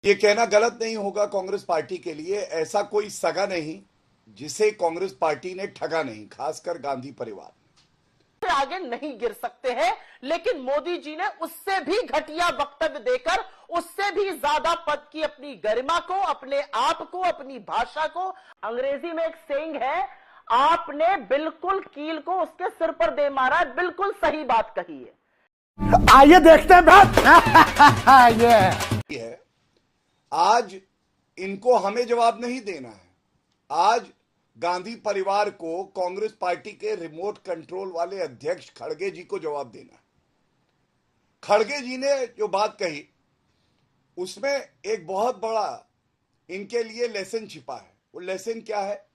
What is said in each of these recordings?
ये कहना गलत नहीं होगा कांग्रेस पार्टी के लिए, ऐसा कोई सगा नहीं जिसे कांग्रेस पार्टी ने ठगा नहीं, खासकर गांधी परिवार आगे नहीं गिर सकते हैं। लेकिन मोदी जी ने उससे भी घटिया वक्तव्य देकर उससे भी ज्यादा पद की अपनी गरिमा को, अपने आप को, अपनी भाषा को, अंग्रेजी में एक सेइंग है, आपने बिल्कुल कील को उसके सिर पर दे मारा। बिल्कुल सही बात कही है। आइए देखते हैं बात। है। आज इनको हमें जवाब नहीं देना है, आज गांधी परिवार को, कांग्रेस पार्टी के रिमोट कंट्रोल वाले अध्यक्ष खड़गे जी को जवाब देना है। खड़गे जी ने जो बात कही उसमें एक बहुत बड़ा इनके लिए लेसन छिपा है। वो लेसन क्या है?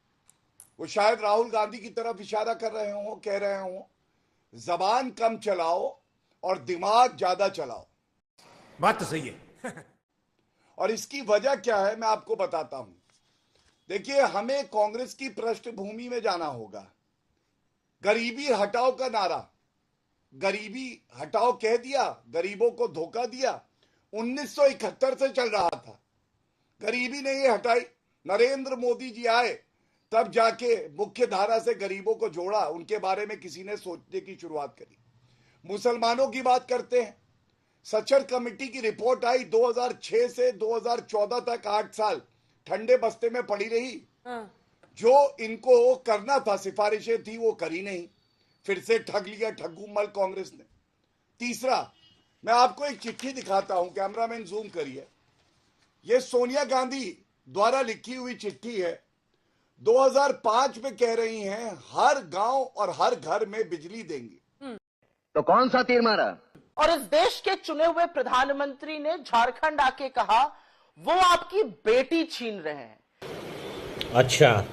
वो शायद राहुल गांधी की तरफ इशारा कर रहे हो, कह रहे हो जबान कम चलाओ और दिमाग ज्यादा चलाओ। बात तो सही है। और इसकी वजह क्या है मैं आपको बताता हूं। देखिए, हमें कांग्रेस की पृष्ठभूमि में जाना होगा। गरीबी हटाओ का नारा, गरीबी हटाओ कह दिया, गरीबों को धोखा दिया, 1971 से चल रहा था। गरीबी नहीं हटाई, नरेंद्र मोदी जी आए तब जाके मुख्य धारा से गरीबों को जोड़ा, उनके बारे में किसी ने सोचने की शुरुआत करी। मुसलमानों की बात करते हैं, सचर कमेटी की रिपोर्ट आई, 2006 से 2014 तक 8 साल ठंडे बस्ते में पड़ी रही। जो इनको करना था, सिफारिशें थी, वो करी नहीं, फिर से ठग लिया ठग्गू मल कांग्रेस ने। तीसरा, मैं आपको एक चिट्ठी दिखाता हूं, कैमरामैन जूम करिए। ये सोनिया गांधी द्वारा लिखी हुई चिट्ठी है। 2005 में कह रही हैं हर गांव और हर घर में बिजली देंगे। तो कौन सा तीर मारा? और इस देश के चुने हुए प्रधानमंत्री ने झारखंड आके कहा वो आपकी बेटी छीन रहे हैं। अच्छा,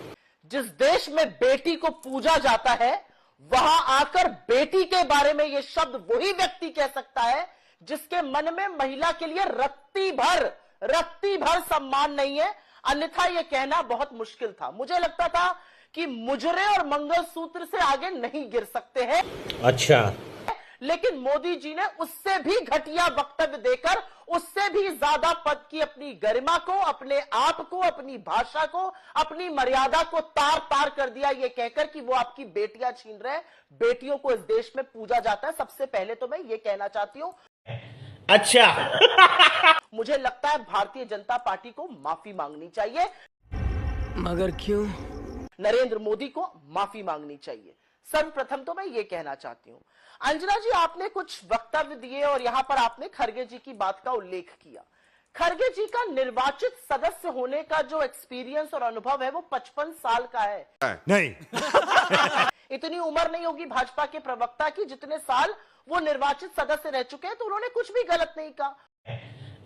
जिस देश में बेटी को पूजा जाता है वहां आकर बेटी के बारे में ये शब्द वही व्यक्ति कह सकता है जिसके मन में महिला के लिए रत्ती भर सम्मान नहीं है। अन्यथा यह कहना बहुत मुश्किल था। मुझे लगता था कि मुजरे और मंगलसूत्र से आगे नहीं गिर सकते हैं। अच्छा, लेकिन मोदी जी ने उससे भी घटिया वक्तव्य देकर उससे भी ज्यादा पद की अपनी गरिमा को, अपने आप को, अपनी भाषा को, अपनी मर्यादा को तार तार कर दिया, यह कहकर कि वो आपकी बेटियां छीन रहे हैं। बेटियों को इस देश में पूजा जाता है। सबसे पहले तो मैं ये कहना चाहती हूं, अच्छा, मुझे लगता है भारतीय जनता पार्टी को माफी मांगनी चाहिए। मगर क्यों? नरेंद्र मोदी को माफी मांगनी चाहिए। सर्वप्रथम तो मैं ये कहना चाहती हूं, अंजना जी आपने कुछ वक्तव्य दिए और यहां पर आपने खड़गे जी की बात का उल्लेख किया। खड़गे जी का निर्वाचित सदस्य होने का जो एक्सपीरियंस और अनुभव है वो 55 साल का है। नहीं। इतनी उम्र नहीं होगी भाजपा के प्रवक्ता की जितने साल वो निर्वाचित सदस्य रह चुके हैं, तो उन्होंने कुछ भी गलत नहीं कहा।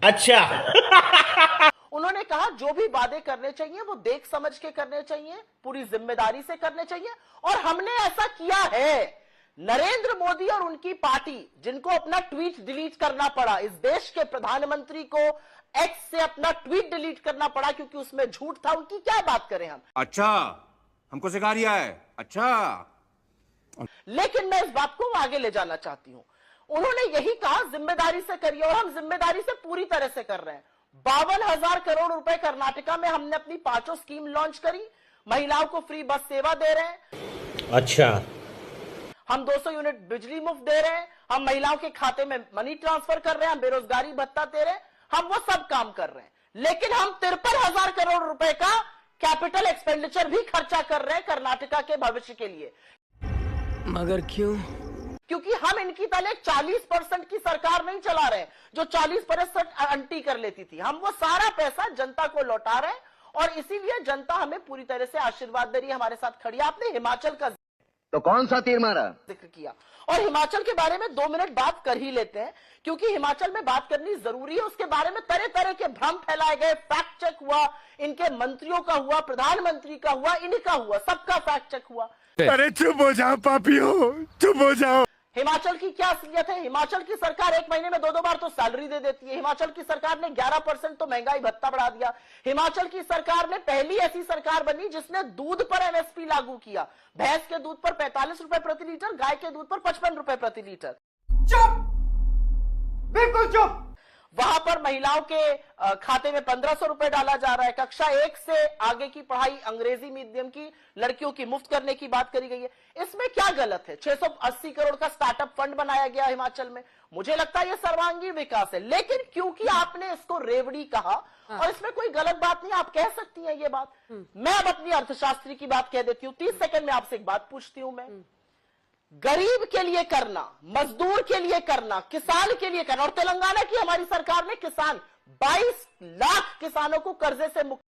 अच्छा, उन्होंने कहा जो भी वादे करने चाहिए वो देख समझ के करने चाहिए, पूरी जिम्मेदारी से करने चाहिए, और हमने ऐसा किया है। नरेंद्र मोदी और उनकी पार्टी, जिनको अपना ट्वीट डिलीट करना पड़ा, इस देश के प्रधानमंत्री को एक्स से अपना ट्वीट डिलीट करना पड़ा क्योंकि उसमें झूठ था, उनकी क्या बात करें हम। अच्छा, हमको सिखा रिया है। अच्छा, लेकिन मैं इस बात को आगे ले जाना चाहती हूं। उन्होंने यही कहा जिम्मेदारी से करिए, और हम जिम्मेदारी से पूरी तरह से कर रहे हैं। 52,000 करोड़ रुपए कर्नाटका में हमने अपनी 5 स्कीम लॉन्च करी। महिलाओं को फ्री बस सेवा दे रहे हैं। अच्छा, हम 200 यूनिट बिजली मुफ्त दे रहे हैं। हम महिलाओं के खाते में मनी ट्रांसफर कर रहे हैं। हम बेरोजगारी भत्ता दे रहे हैं। हम वो सब काम कर रहे हैं। लेकिन हम 53,000 करोड़ रुपए का कैपिटल एक्सपेंडिचर भी खर्चा कर रहे हैं कर्नाटका के भविष्य के लिए। मगर क्यों? क्योंकि हम इनकी तरह 40% की सरकार नहीं चला रहे जो 40% अंटी कर लेती थी। हम वो सारा पैसा जनता को लौटा रहे हैं, और इसीलिए जनता हमें पूरी तरह से आशीर्वाद दे रही है, हमारे साथ खड़ी है। आपने हिमाचल का तो कौन सा तीर मारा? जिक्र किया, और हिमाचल के बारे में 2 मिनट बात कर ही लेते हैं, क्योंकि हिमाचल में बात करनी जरूरी है। उसके बारे में तरह तरह के भ्रम फैलाए गए। फैक्ट चेक हुआ, इनके मंत्रियों का हुआ, प्रधानमंत्री का हुआ, इनका हुआ, सबका फैक्ट चेक हुआ। अरे चुप हो जाओ पापियो, चुप हो जाओ। हिमाचल की क्या असलियत है? हिमाचल की सरकार 1 महीने में 2-2 बार तो सैलरी दे देती है। हिमाचल की सरकार ने 11% तो महंगाई भत्ता बढ़ा दिया। हिमाचल की सरकार ने पहली ऐसी सरकार बनी जिसने दूध पर एमएसपी लागू किया। भैंस के दूध पर 45 रुपए प्रति लीटर, गाय के दूध पर 55 रुपए प्रति लीटर। चुप, बिल्कुल चुप। वहां पर महिलाओं के खाते में 1500 रुपए डाला जा रहा है। कक्षा 1 से आगे की पढ़ाई अंग्रेजी मीडियम की लड़कियों की मुफ्त करने की बात करी गई है। इसमें क्या गलत है? 680 करोड़ का स्टार्टअप फंड बनाया गया हिमाचल में, मुझे लगता है यह सर्वांगीण विकास है। लेकिन क्योंकि आपने इसको रेवड़ी कहा, और इसमें कोई गलत बात नहीं, आप कह सकती हैं ये बात। मैं अब अपनी अर्थशास्त्री की बात कह देती हूं। 30 सेकंड में आपसे एक बात पूछती हूं मैं। गरीब के लिए करना, मजदूर के लिए करना, किसान के लिए करना, और तेलंगाना की हमारी सरकार ने 22 लाख किसानों को कर्जे से मुक्त